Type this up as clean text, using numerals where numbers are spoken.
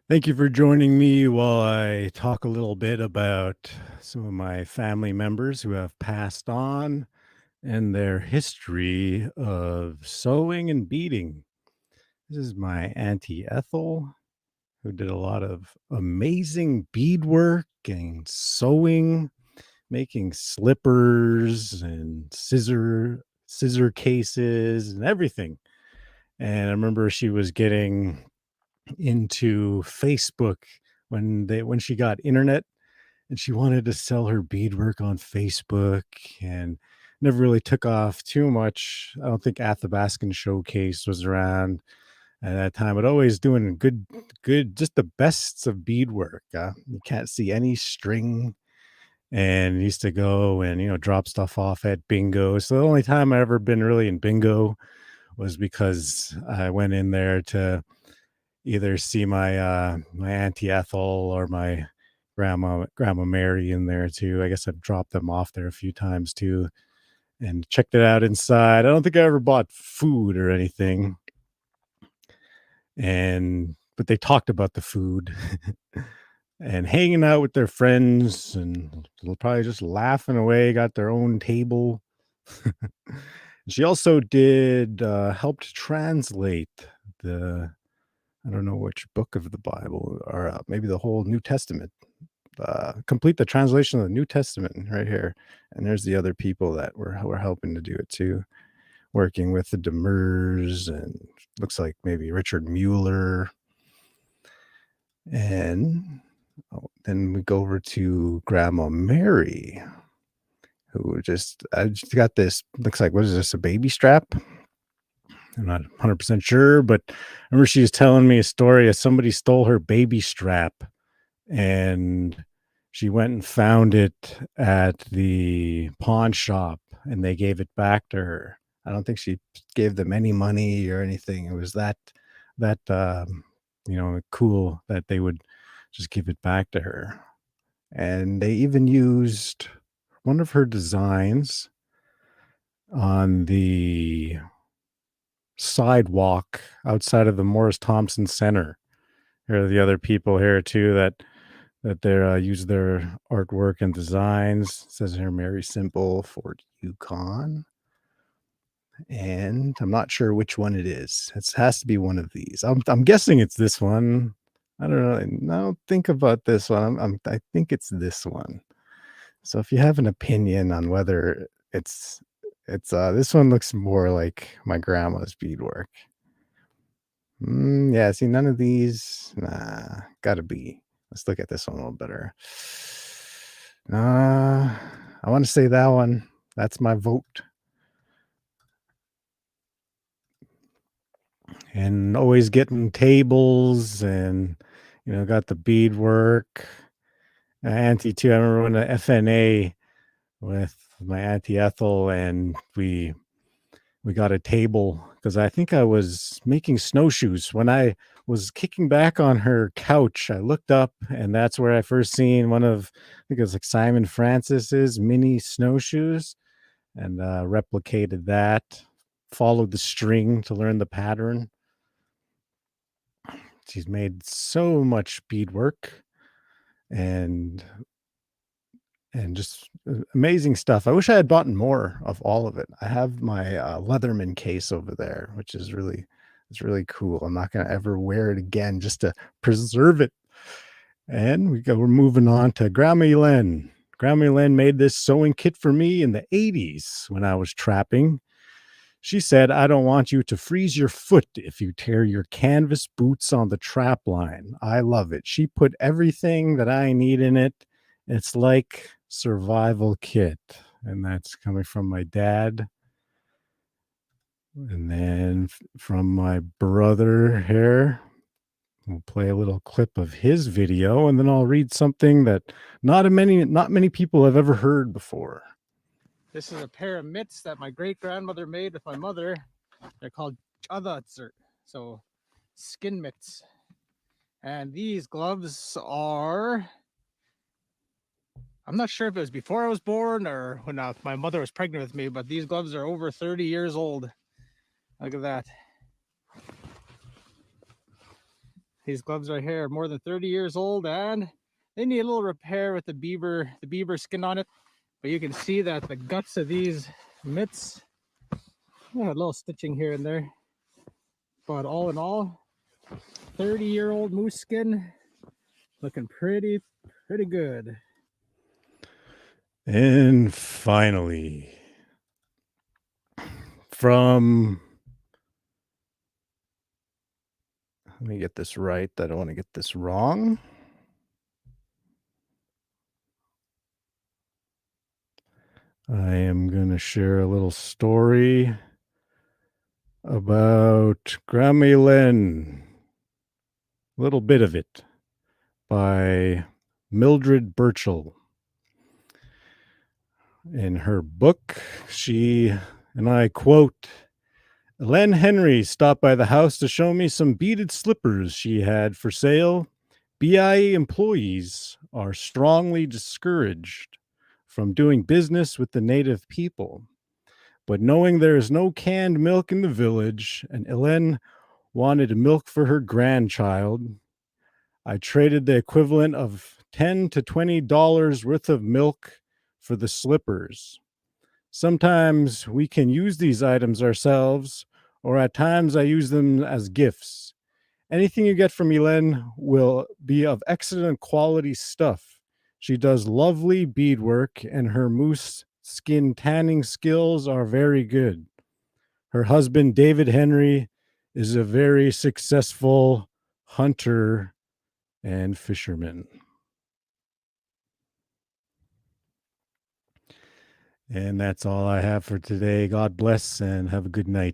Thank you for joining me while I talk a little bit about some of my family members who have passed on and their history of sewing and beading. This is my Auntie Ethel, who did a lot of amazing beadwork and sewing, making slippers and scissor cases and everything. And I remember she was getting into Facebook when she got internet, and she wanted to sell her beadwork on Facebook, and never really took off too much. I don't think Athabascan Showcase was around at that time, but always doing good, just the bests of beadwork. You can't see any string, and used to go and drop stuff off at bingo. So the only time I ever been really in bingo was because I went in there to either see my Auntie Ethel or my Grandma Mary in there too. I guess I've dropped them off there a few times too and checked it out inside. I don't think I ever bought food or anything, and but they talked about the food and hanging out with their friends and probably just laughing away, got their own table. She also did helped translate the I don't know which book of the Bible, or maybe the whole New Testament. Complete the translation of the New Testament right here. And there's the other people that were helping to do it too, working with the Demers, and looks like maybe Richard Mueller. And then we go over to Grandma Mary, who just got this. Looks like, what is this? A baby strap? I'm not 100% sure, but I remember she was telling me a story of somebody stole her baby strap, and she went and found it at the pawn shop, and they gave it back to her. I don't think she gave them any money or anything. It was that cool that they would just give it back to her. And they even used one of her designs on the sidewalk outside of the Morris Thompson Center. Here are the other people here too that they use their artwork and designs. It says here Mary Simple, Fort Yukon, and I'm not sure which one it is. It has to be one of these. I'm guessing it's this one. I don't know. I don't think about this one. I think it's this one. So if you have an opinion on whether it's this one looks more like my grandma's beadwork. Yeah, see, none of these. Nah, gotta be. Let's look at this one a little better. I want to say that one. That's my vote. And always getting tables and got the beadwork. Auntie too. I remember when the FNA with my Auntie Ethel, and we got a table because I think I was making snowshoes. When I was kicking back on her couch, I looked up, and that's where I first seen one of, I think it was like Simon Francis's mini snowshoes, and replicated that, followed the string to learn the pattern. She's made so much beadwork and just amazing stuff. I wish I had bought more of all of it. I have my Leatherman case over there, which is it's really cool. I'm not going to ever wear it again just to preserve it. And we're moving on to Grandma Len. Grandma Len made this sewing kit for me in the 80s when I was trapping. She said, "I don't want you to freeze your foot if you tear your canvas boots on the trap line." I love it. She put everything that I need in it. It's like survival kit. And that's coming from my dad. And then from my brother here, we'll play a little clip of his video, and then I'll read something that not many people have ever heard before. This is a pair of mitts that my great grandmother made with my mother. They're called chadatsur, so skin mitts. And these gloves are, I'm not sure if it was before I was born or when my mother was pregnant with me, but these gloves are over 30 years old. Look at that. These gloves right here are more than 30 years old, and they need a little repair with the beaver skin on it. But you can see that the guts of these mitts, a little stitching here and there. But all in all, 30-year-old moose skin, looking pretty good. And finally, from let me get this right. I don't want to get this wrong. I am going to share a little story about Grandma Len, a little bit of it, by Mildred Burchell. In her book, she, and I quote, Len Henry stopped by the house to show me some beaded slippers she had for sale. BIE employees are strongly discouraged from doing business with the native people. But knowing there is no canned milk in the village and Ellen wanted milk for her grandchild, I traded the equivalent of $10 to $20 worth of milk for the slippers. Sometimes we can use these items ourselves, or at times I use them as gifts. Anything you get from Elen will be of excellent quality stuff. She does lovely beadwork, and her moose skin tanning skills are very good. Her husband, David Henry, is a very successful hunter and fisherman. And that's all I have for today. God bless and have a good night.